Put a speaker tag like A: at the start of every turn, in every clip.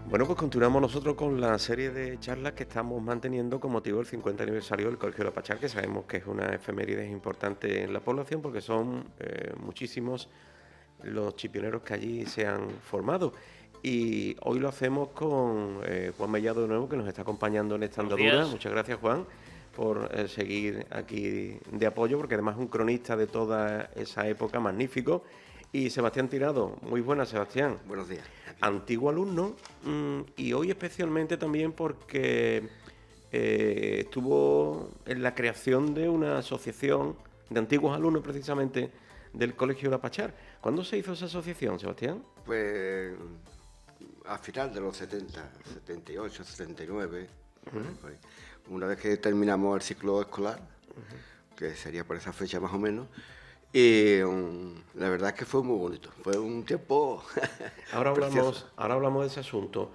A: Bueno, pues continuamos nosotros con la serie de charlas que estamos manteniendo con motivo del 50 aniversario del Colegio de la Pachá, que sabemos que es una efeméride importante en la población porque son muchísimos los chipioneros que allí se han formado. Y hoy lo hacemos con Juan Mellado de nuevo, que nos está acompañando en esta
B: Buenos
A: andadura.
B: días.
A: Muchas gracias, Juan, por seguir aquí de apoyo, porque además es un cronista de toda esa época magnífico. Y Sebastián Tirado, muy buenas, Sebastián.
C: Buenos días. Aquí.
A: Antiguo alumno, y hoy especialmente también porque estuvo en la creación de una asociación de antiguos alumnos precisamente del Colegio La Pachar. ¿Cuándo se hizo esa asociación, Sebastián?
C: Pues a final de los 70, 78, 79, por ahí. Una vez que terminamos el ciclo escolar, que sería por esa fecha más o menos, y la verdad es que fue muy bonito, fue un tiempo
A: Ahora
C: precioso.
A: hablamos de ese asunto.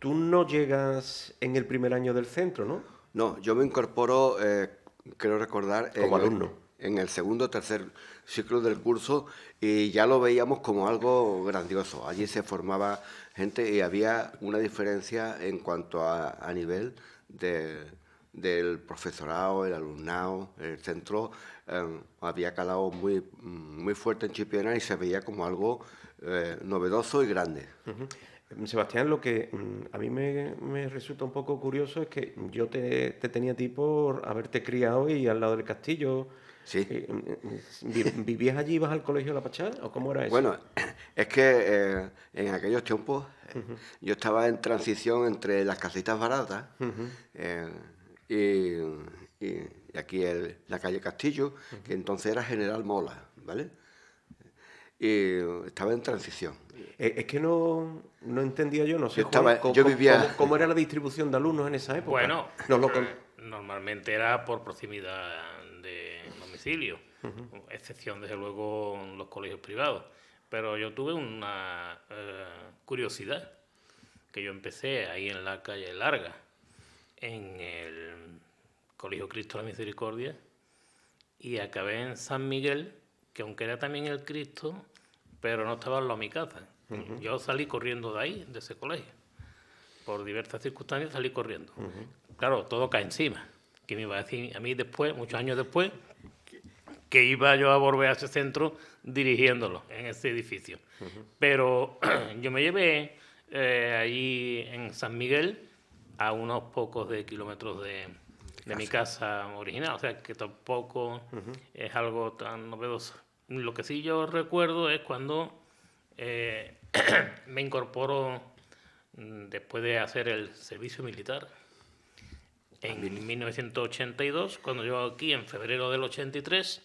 A: Tú no llegas en el primer año del centro, ¿no?
C: No, yo me incorporo, creo recordar,
A: Como alumno.
C: en el segundo o tercer ciclo del curso y ya lo veíamos como algo grandioso. Allí se formaba gente y había una diferencia en cuanto a nivel del profesorado, el alumnado, el centro había calado muy fuerte en Chipiona y se veía como algo novedoso y grande.
A: Sebastián, lo que a mí me resulta un poco curioso es que yo te tenía a ti por haberte criado y al lado del castillo.
C: Sí.
A: ¿Vivías allí, ibas al colegio de La Pachá o cómo era eso?
C: Bueno, es que en aquellos tiempos yo estaba en transición entre las casitas baratas eh, y aquí la calle Castillo, que entonces era General Mola, ¿vale? Y estaba en transición.
A: Es que no entendía yo, no sé,
C: Yo
A: Juan,
C: estaba, yo vivía,
A: cómo era la distribución de alumnos en esa época.
B: Bueno,
A: Nos lo con-
B: normalmente era por proximidad de domicilio, excepción desde luego en los colegios privados. Pero yo tuve una curiosidad, que yo empecé ahí en la calle Larga, en el Colegio Cristo de la Misericordia, y acabé en San Miguel, que aunque era también el Cristo, pero no estaba al lado de mi casa. Yo salí corriendo de ahí, de ese colegio. Por diversas circunstancias salí corriendo. Claro, todo cae encima. Que me iba a decir a mí después, muchos años después, que iba yo a volver a ese centro dirigiéndolo en ese edificio. Pero yo me llevé allí en San Miguel a unos pocos de kilómetros de mi casa original, o sea que tampoco es algo tan novedoso. Lo que sí yo recuerdo es cuando me incorporo después de hacer el servicio militar en 1982, cuando yo aquí en febrero del 83,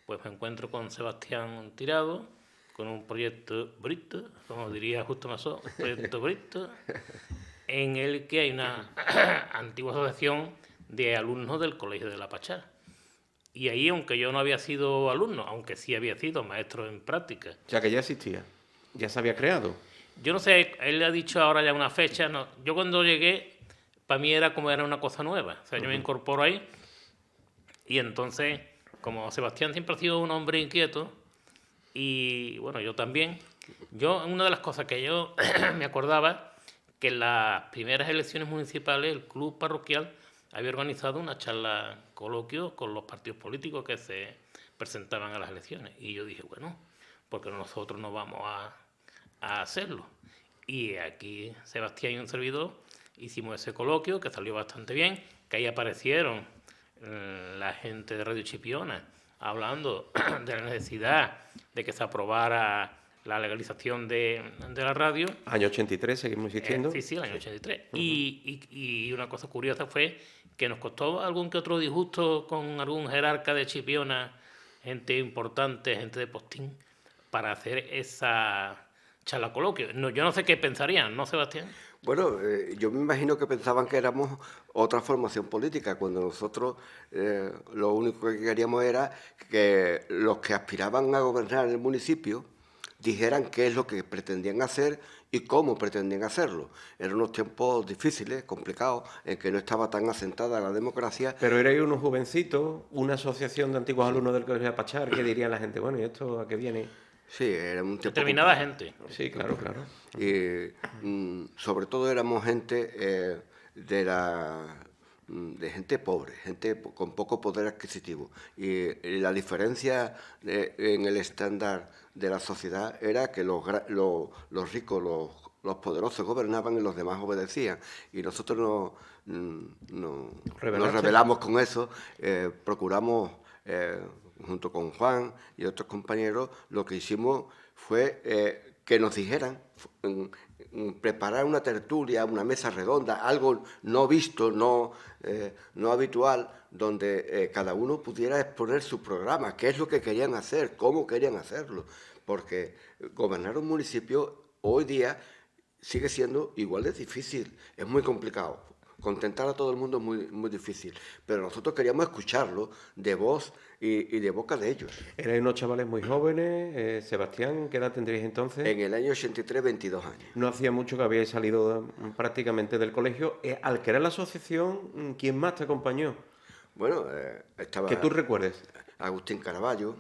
B: pues me encuentro con Sebastián Tirado, con un proyecto Brito, como diría Justo Masó, proyecto Brito, en el que hay una antigua asociación de alumnos del Colegio de La Pachá. Y ahí, aunque yo no había sido alumno, aunque sí había sido maestro en práctica.
A: O sea, que ya existía, ya se había creado.
B: Yo no sé, él le ha dicho ahora ya una fecha. No, yo cuando llegué, para mí era como era una cosa nueva. O sea, yo me incorporo ahí y entonces, como Sebastián siempre ha sido un hombre inquieto, y bueno, yo también, una de las cosas que yo me acordaba, que en las primeras elecciones municipales el club parroquial había organizado una charla coloquio con los partidos políticos que se presentaban a las elecciones. Y yo dije, bueno, porque nosotros no vamos a hacerlo. Y aquí Sebastián y un servidor hicimos ese coloquio que salió bastante bien, que ahí aparecieron la gente de Radio Chipiona hablando de la necesidad de que se aprobara la legalización de la radio.
A: Año 83, seguimos insistiendo.
B: Sí, el año 83. Y una cosa curiosa fue que nos costó algún que otro disgusto con algún jerarca de Chipiona, gente importante, gente de Postín, para hacer esa charla coloquio. No, yo no sé qué pensarían, ¿no, Sebastián?
C: bueno, yo me imagino que pensaban que éramos otra formación política, cuando nosotros lo único que queríamos era que los que aspiraban a gobernar el municipio dijeran qué es lo que pretendían hacer y cómo pretendían hacerlo. Eran unos tiempos difíciles, complicados, en que no estaba tan asentada la democracia.
A: Pero erais unos jovencitos, una asociación de antiguos alumnos del Colegio de Pachar, que dirían la gente, bueno, ¿y esto a qué viene?
C: Sí, era un tiempo
B: Determinada
C: complicado.
B: gente.
A: Sí, claro, claro.
C: Y sobre todo éramos gente de gente pobre, con poco poder adquisitivo. Y la diferencia en el estándar de la sociedad era que los ricos, los poderosos gobernaban y los demás obedecían. Y nosotros nos
A: ¿Rebelaste?
C: rebelamos con eso, procuramos, junto con Juan y otros compañeros, lo que hicimos fue que nos dijeran, preparar una tertulia, una mesa redonda, algo no visto, no habitual, donde cada uno pudiera exponer su programa, qué es lo que querían hacer, cómo querían hacerlo, porque gobernar un municipio hoy día sigue siendo igual de difícil, es muy complicado. Contentar a todo el mundo es muy difícil, pero nosotros queríamos escucharlo de voz y de boca de ellos.
A: Erais unos chavales muy jóvenes. Sebastián, ¿qué edad tendríais entonces?
C: En el año 83, 22 años.
A: No hacía mucho que habíais salido prácticamente del colegio. Al crear la asociación, ¿quién más te acompañó?
C: Bueno, estaba
A: Que tú recuerdes.
C: Agustín Caraballo,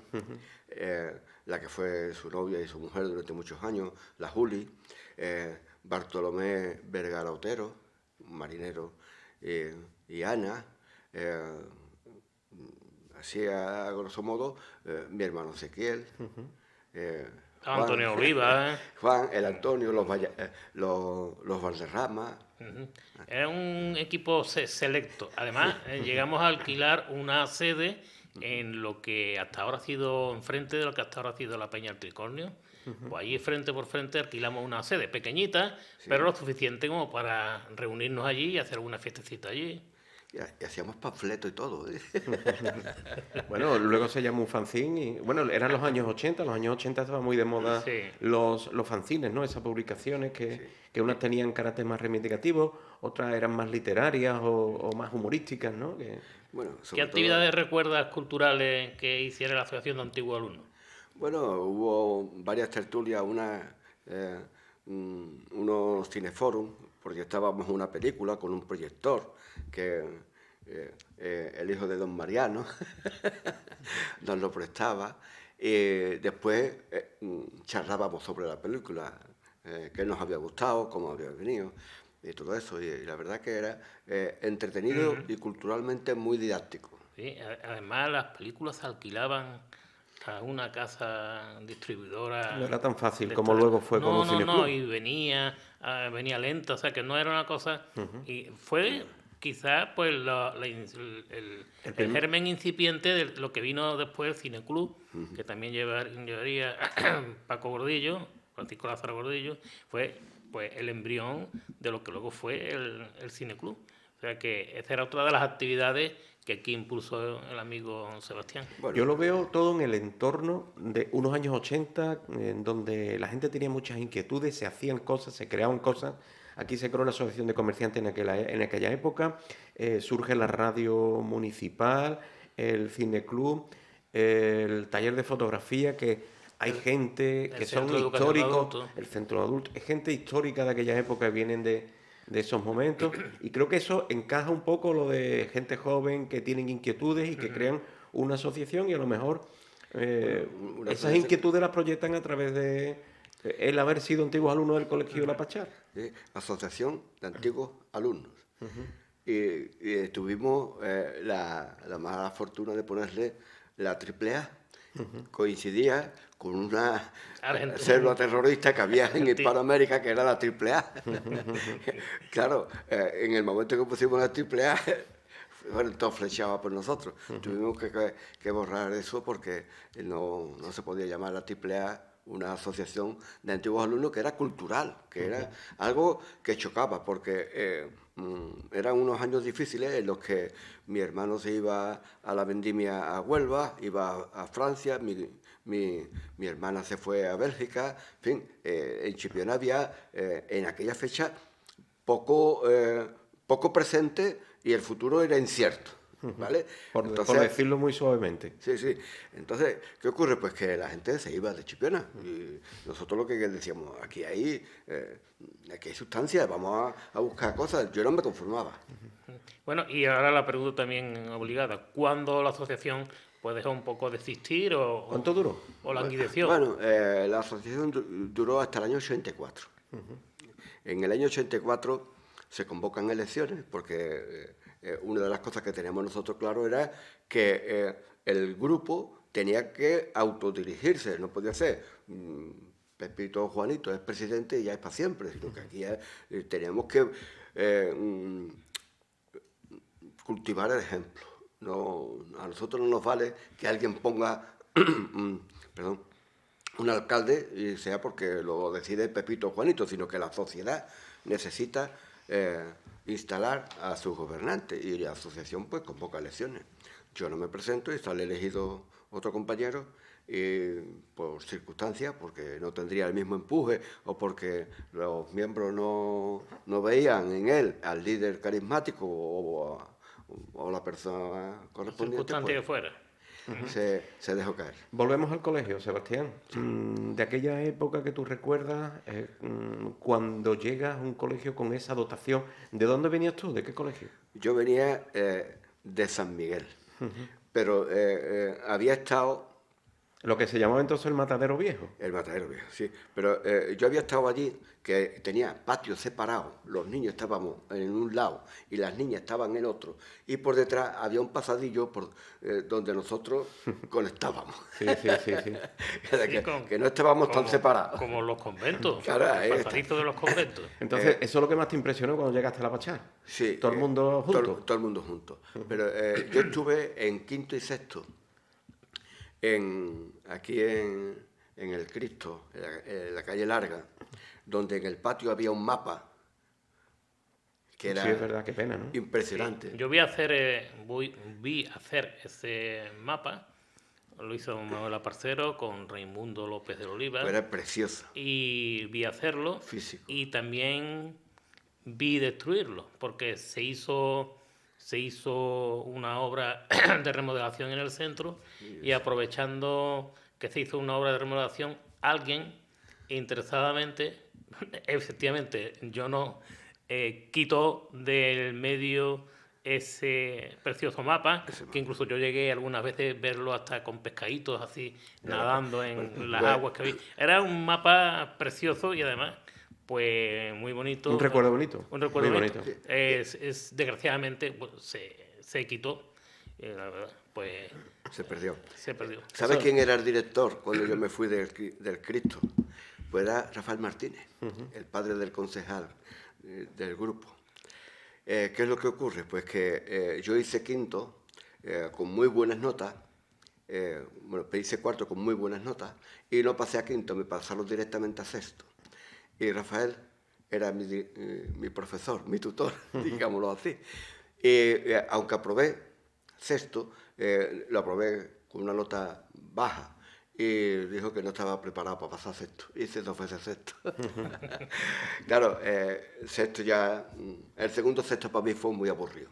C: la que fue su novia y su mujer durante muchos años, la Juli, Bartolomé Vergara Otero, un marinero, y Ana, así a grosso modo, mi hermano Ezequiel, Juan,
B: Antonio Oliva.
C: Juan, el Antonio, los Valderrama.
B: Era un equipo selecto. Además, llegamos a alquilar una sede en lo que hasta ahora ha sido, enfrente de lo que hasta ahora ha sido la Peña del Tricornio. Pues allí frente por frente alquilamos una sede pequeñita, pero lo suficiente como para reunirnos allí y hacer una fiestecita allí.
C: Y hacíamos panfletos y todo.
A: Bueno, luego se llamó un fanzine y, bueno, eran los años 80. Los años 80 estaba muy de moda
B: Sí.
A: los fanzines, ¿no? Esas publicaciones que unas tenían carácter más reivindicativo, otras eran más literarias o más humorísticas, ¿no?
C: Bueno,
B: ¿Qué
C: sobre todo,
B: actividades recuerdas culturales que hiciera la Asociación de Antiguos Alumnos?
C: bueno, hubo varias tertulias, unos cineforum, proyectábamos una película con un proyector que el hijo de don Mariano nos lo prestaba. Y después charlábamos sobre la película, qué nos había gustado, cómo había venido y todo eso. Y la verdad que era entretenido y culturalmente muy didáctico.
B: Sí, además las películas se alquilaban a una casa distribuidora.
A: No era tan fácil
B: de
A: como
B: esta-
A: luego fue con un
B: No,
A: cineclub.
B: y venía lenta, o sea que no era una cosa. Y fue quizás pues el germen incipiente de lo que vino después el Cineclub, que también llevaría Paco Gordillo, Francisco Lázaro Gordillo, fue pues el embrión de lo que luego fue el Cineclub. O sea que esa era otra de las actividades que aquí impulsó el amigo Sebastián.
C: Bueno,
A: Yo lo veo todo en el entorno de unos años 80, en donde la gente tenía muchas inquietudes, se hacían cosas, se creaban cosas. Aquí se creó la Asociación de Comerciantes en aquella época, surge la radio municipal, el cineclub, el taller de fotografía, que hay gente que son
B: Centro de Educación de
A: históricos,
B: Adultos.
A: el centro de adultos, es gente histórica de aquella época que vienen de esos momentos, y creo que eso encaja un poco lo de gente joven que tienen inquietudes y que crean una asociación, y a lo mejor
C: una
A: esas
C: asociación-
A: inquietudes las proyectan a través de el haber sido antiguos alumnos del colegio La Pachar.
C: Asociación de Antiguos Alumnos. Y tuvimos la mala fortuna de ponerle la AAA. Coincidía con una célula terrorista que había en Hispanoamérica, que era la AAA. Claro, en el momento que pusimos la AAA, fueron todos flechados por nosotros. Tuvimos que borrar eso porque no se podía llamar la AAA una asociación de antiguos alumnos, que era cultural, que era algo que chocaba, porque eran unos años difíciles en los que mi hermano se iba a la vendimia a Huelva, iba a Francia, mi hermana se fue a Bélgica, en fin, en Chipiona había en aquella fecha poco presente y el futuro era incierto. ¿Vale?
A: Por decirlo muy suavemente.
C: Sí, sí. Entonces, ¿qué ocurre? Pues que la gente se iba de Chipiona. Y nosotros lo que decíamos, aquí hay sustancia, vamos a buscar cosas. Yo no me conformaba.
B: Bueno, y ahora la pregunta también obligada. ¿Cuándo la asociación pues dejó un poco de existir o
A: ¿Cuánto duró?
B: o languideció.
C: Bueno, la asociación duró hasta el año 84. En el año 84 se convocan elecciones porque una de las cosas que teníamos nosotros claro era que el grupo tenía que autodirigirse, no podía ser Pepito o Juanito es presidente y ya es para siempre, sino que aquí teníamos que cultivar el ejemplo. No, a nosotros no nos vale que alguien ponga perdón, un alcalde y sea porque lo decide Pepito o Juanito, sino que la sociedad necesita instalar a sus gobernantes y la asociación pues convoca elecciones. Yo no me presento y sale elegido otro compañero y por circunstancias, porque no tendría el mismo empuje o porque los miembros no veían en él al líder carismático o la persona correspondiente,
B: Circunstancia que
C: pues,
B: fuera.
C: se dejó caer.
A: Volvemos al colegio, Sebastián. De aquella época que tú recuerdas, cuando llegas a un colegio con esa dotación, ¿de dónde venías tú? ¿De qué colegio?
C: Yo venía de San Miguel, pero había estado...
A: Lo que se llamaba entonces el Matadero Viejo.
C: El Matadero Viejo, sí. Pero yo había estado allí, que tenía patios separados, los niños estábamos en un lado y las niñas estaban en otro, y por detrás había un pasadillo donde nosotros conectábamos.
A: Sí.
C: Que no estábamos tan separados.
B: Como los conventos,
C: Claro,
B: el pasadizo de los conventos.
A: Entonces, ¿eso es lo que más te impresionó cuando llegaste a la Pachá?
C: Sí.
A: ¿Todo el mundo junto?
C: Todo el mundo junto. Pero yo estuve en quinto y sexto, aquí en el Cristo, en la calle Larga, donde en el patio había un mapa que era
A: Sí, es verdad, qué pena, ¿no?
C: impresionante.
B: Sí, yo vi hacer ese mapa, lo hizo Manuel Aparcero con Raimundo López de Oliva.
C: Era precioso.
B: Y vi hacerlo.
C: Físico.
B: Y también vi destruirlo, porque se hizo una obra de remodelación en el centro y aprovechando que se hizo una obra de remodelación, alguien interesadamente, efectivamente, yo no, quitó del medio ese precioso mapa, que incluso yo llegué algunas veces a verlo hasta con pescaditos así, nadando en las aguas que había. Era un mapa precioso y además pues muy bonito.
A: Un recuerdo bonito.
B: Un recuerdo
A: muy
B: bonito.
A: bonito.
B: Desgraciadamente pues, se quitó. La verdad, pues
C: Se perdió.
B: se perdió.
C: ¿Sabes quién era el director cuando yo me fui del Cristo? Pues era Rafael Martínez, el padre del concejal del grupo. ¿Qué es lo que ocurre? Pues que yo hice quinto con muy buenas notas, hice cuarto con muy buenas notas y no pasé a quinto, me pasaron directamente a sexto. Y Rafael era mi profesor, mi tutor, digámoslo así. Y aunque aprobé sexto, lo aprobé con una nota baja y dijo que no estaba preparado para pasar sexto. Hice 2 veces sexto. Claro, sexto ya... El segundo sexto para mí fue muy aburrido.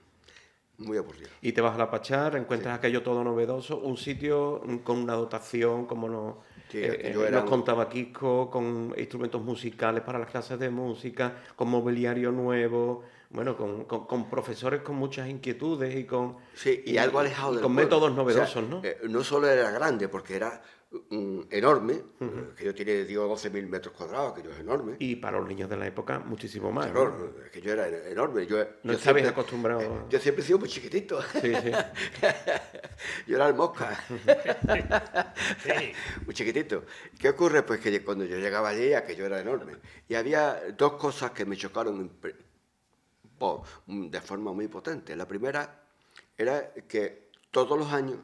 C: Muy aburrido.
A: Y te vas a la Pachá, encuentras aquello todo novedoso, un sitio con una dotación como nos contaba Kiko, con instrumentos musicales para las clases de música, con mobiliario nuevo, bueno, con profesores con muchas inquietudes y con...
C: Sí, y algo alejado del
A: con
C: pueblo.
A: métodos novedosos,
C: o sea,
A: ¿no?
C: No solo era grande, porque era enorme, que yo tiene, digo, 12.000 metros cuadrados, que yo es enorme.
A: Y para los niños de la época, muchísimo más.
C: Claro, que yo era enorme.
A: No
C: yo
A: estabais
C: siempre,
A: acostumbrados.
C: Yo siempre he sido muy chiquitito.
A: Sí.
C: Yo era el mosca.
B: Sí.
C: Muy chiquitito. ¿Qué ocurre? Pues que cuando yo llegaba allí, aquello era enorme. Y había 2 cosas que me chocaron de forma muy potente. La primera era que todos los años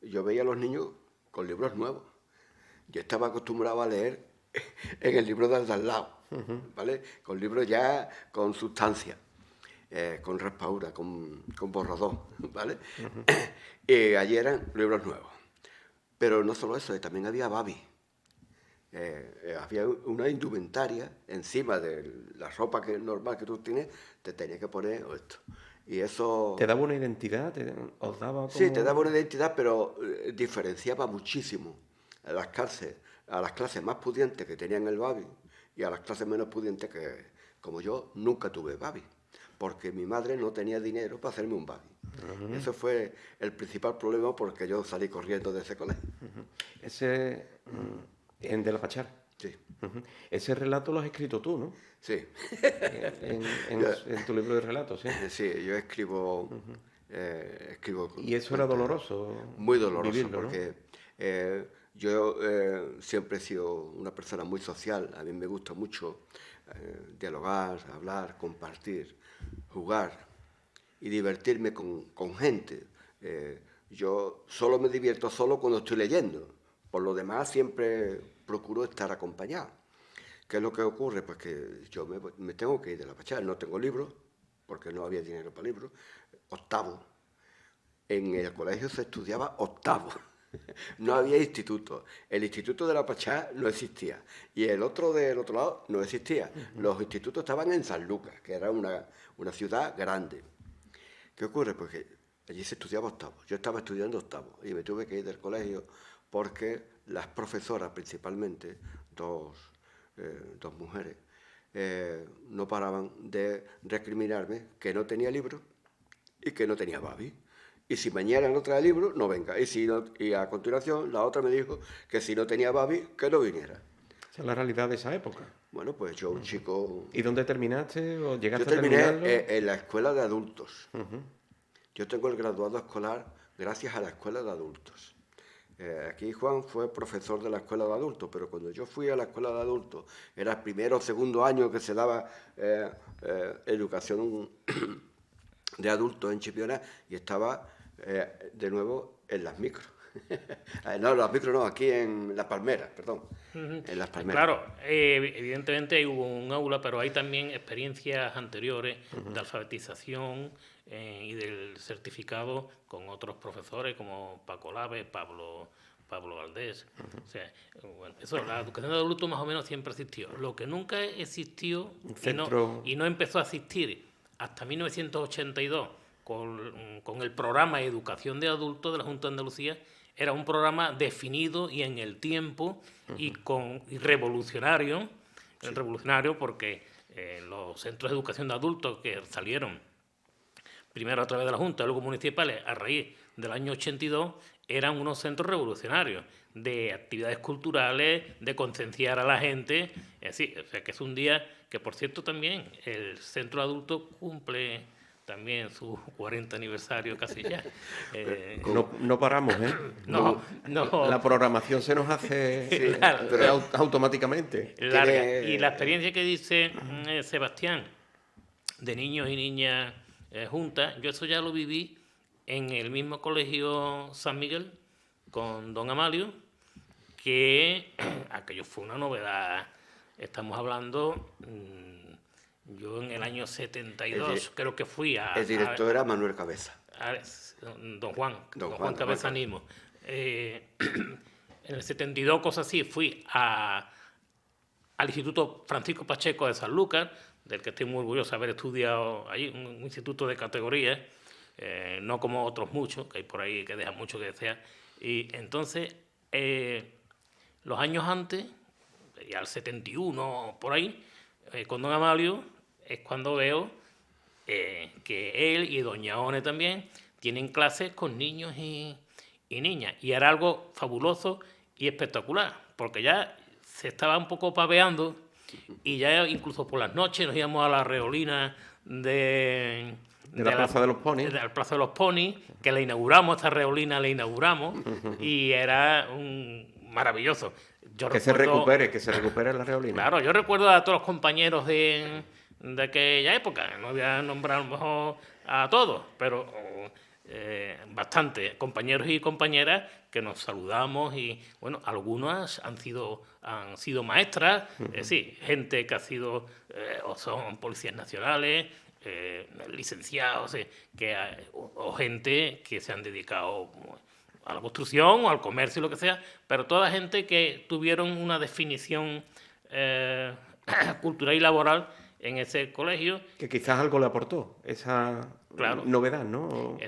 C: yo veía a los niños con libros nuevos. Yo estaba acostumbrado a leer en el libro del de al lado, ¿vale? Con libros ya con sustancia, con raspadura, con borrador, ¿vale? Y allí eran libros nuevos. Pero no solo eso, también había babi. Había una indumentaria encima de la ropa normal que tú tienes, te tenías que poner esto. Y eso...
A: ¿Te daba una identidad? ¿Os daba como...
C: Sí, te daba una identidad, pero diferenciaba muchísimo a las clases más pudientes que tenían el babi y a las clases menos pudientes que, como yo, nunca tuve babi, porque mi madre no tenía dinero para hacerme un babi. Eso fue el principal problema porque yo salí corriendo de ese colegio.
A: Ese, en De la Pachá.
C: Sí.
A: Ese relato lo has escrito tú, ¿no?
C: Sí.
A: En tu libro de relatos, ¿sí?
C: Sí, yo escribo... escribo
A: Y eso era doloroso.
C: Muy doloroso,
A: vivirlo, ¿no?
C: porque yo siempre he sido una persona muy social. A mí me gusta mucho dialogar, hablar, compartir, jugar y divertirme con gente. Yo solo me divierto solo cuando estoy leyendo. Por lo demás siempre procuro estar acompañado. ¿Qué es lo que ocurre? Pues que yo me tengo que ir de la Pachá. No tengo libros, porque no había dinero para libros. Octavo. En el colegio se estudiaba octavo. No había instituto. El instituto de la Pachá no existía. Y el otro del otro lado no existía. Los institutos estaban en San Lucas, que era una ciudad grande. ¿Qué ocurre? Pues que allí se estudiaba octavo. Yo estaba estudiando octavo y me tuve que ir del colegio porque las profesoras, principalmente, dos mujeres, no paraban de recriminarme que no tenía libro y que no tenía babi. Y si mañana no trae libro, no venga. Y a continuación la otra me dijo que si no tenía babi, que no viniera.
A: Esa es la realidad de esa época.
C: Bueno, pues yo, un chico...
A: ¿Y dónde terminaste o llegaste
C: Yo terminé
A: a terminarlo?
C: en la escuela de adultos. Yo tengo el graduado escolar gracias a la escuela de adultos. Aquí Juan fue profesor de la escuela de adultos, pero cuando yo fui a la escuela de adultos, era el primero o segundo año que se daba educación de adultos en Chipiona, y estaba de nuevo en las micros. No, las micros no, aquí en Las Palmeras, perdón. En Las Palmeras.
B: Claro, evidentemente hubo un aula, pero hay también experiencias anteriores de alfabetización y del certificado con otros profesores como Paco Lave, Pablo Valdés. O sea, bueno, eso, la educación de adultos más o menos siempre existió. Lo que nunca existió y no empezó a existir hasta 1982 con el programa de educación de adultos de la Junta de Andalucía, era un programa definido y en el tiempo y revolucionario, revolucionario porque los centros de educación de adultos que salieron primero a través de la Junta, luego municipales, a raíz del año 82, eran unos centros revolucionarios de actividades culturales, de concienciar a la gente. Así, o sea, que es un día que, por cierto, también el centro de adultos cumple también su 40 aniversario casi ya.
A: No paramos, ¿eh?
B: No.
A: La programación se nos hace automáticamente.
B: Larga. Y la experiencia que dice Sebastián, de niños y niñas juntas, yo eso ya lo viví en el mismo colegio San Miguel con don Amalio, que aquello fue una novedad. Estamos hablando... Yo en el año 72 creo que fui a...
C: El director era Manuel Cabeza.
B: Don Juan Cabeza Nimo. En el 72, cosas así, fui al Instituto Francisco Pacheco de San Lucas, del que estoy muy orgulloso de haber estudiado allí, un instituto de categoría, no como otros muchos, que hay por ahí que dejan mucho que desear. Y entonces, los años antes, ya el 71, por ahí, con don Amalio, es cuando veo que él y doña One también tienen clases con niños y niñas. Y era algo fabuloso y espectacular, porque ya se estaba un poco paveando y ya incluso por las noches nos íbamos a la reolina de
A: la Plaza de los Ponis.
B: De la Plaza de los Ponis, que la inauguramos, esta reolina la inauguramos, y era maravilloso.
A: Que se recupere la reolina.
B: Claro, yo recuerdo a todos los compañeros de aquella época, no voy a nombrar a lo mejor a todos, pero bastante compañeros y compañeras que nos saludamos, y bueno, algunas han sido maestras, sí, gente que ha sido o son policías nacionales, licenciados, o gente que se han dedicado a la construcción o al comercio, lo que sea, pero toda gente que tuvieron una definición cultural y laboral en ese colegio.
A: Que quizás algo le aportó, esa novedad, ¿no?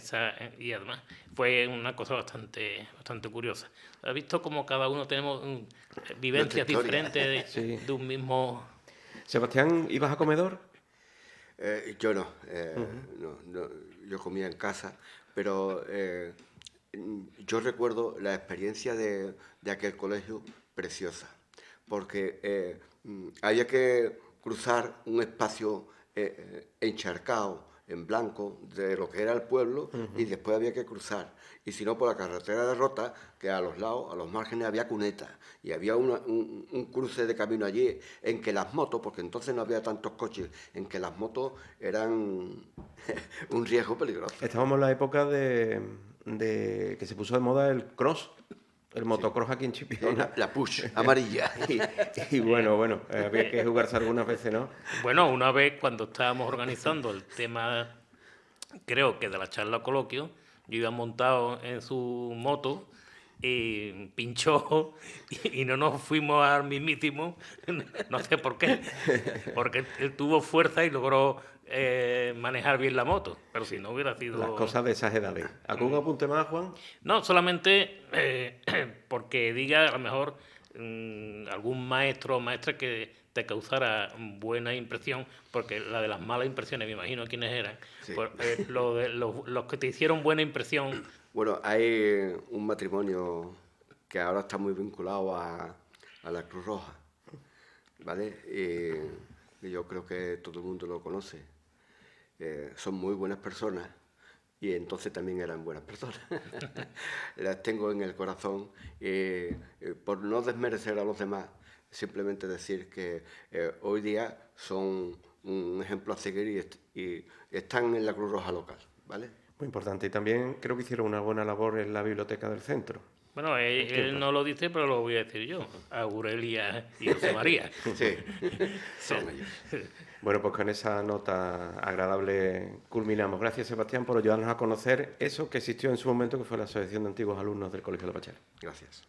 B: Y además fue una cosa bastante curiosa. ¿Has visto cómo cada uno tenemos vivencias diferentes de un mismo...?
A: Sebastián, ¿ibas a comedor?
C: Yo no, yo comía en casa, pero yo recuerdo la experiencia de aquel colegio preciosa, porque había que cruzar un espacio encharcado, en blanco, de lo que era el pueblo, y después había que cruzar. Y si no, por la carretera de Rota, que a los lados, a los márgenes, había cunetas. Y había un cruce de camino allí en que las motos, porque entonces no había tantos coches, en que las motos eran un riesgo peligroso.
A: Estábamos en la época de que se puso de moda el cross, el motocross aquí en Chipiona.
C: La push amarilla.
A: Y bueno, había que jugarse algunas veces, ¿no?
B: Bueno, una vez cuando estábamos organizando el tema, creo que de la charla coloquio, yo iba montado en su moto y pinchó y no nos fuimos al mismísimo, no sé por qué, porque él tuvo fuerza y logró manejar bien la moto, pero si no hubiera sido...
A: Las cosas de esas edades. ¿Algún apunte más, Juan?
B: No, solamente porque diga a lo mejor algún maestro o maestra que te causara buena impresión, porque la de las malas impresiones, me imagino quiénes eran,
C: Sí.
B: pues, los que te hicieron buena impresión.
C: Bueno, hay un matrimonio que ahora está muy vinculado a la Cruz Roja, ¿vale? Y yo creo que todo el mundo lo conoce. Son muy buenas personas y entonces también eran buenas personas. Las tengo en el corazón. Por no desmerecer a los demás, simplemente decir que hoy día son un ejemplo a seguir y están en la Cruz Roja local, ¿vale?
A: Muy importante. Y también creo que hicieron una buena labor en la biblioteca del centro.
B: Bueno, él no lo dice, pero lo voy a decir yo. Aurelia y José María.
C: Sí, son ellos.
A: Bueno, pues con esa nota agradable culminamos. Gracias, Sebastián, por ayudarnos a conocer eso que existió en su momento, que fue la Asociación de Antiguos Alumnos del Colegio La Pachá.
C: Gracias.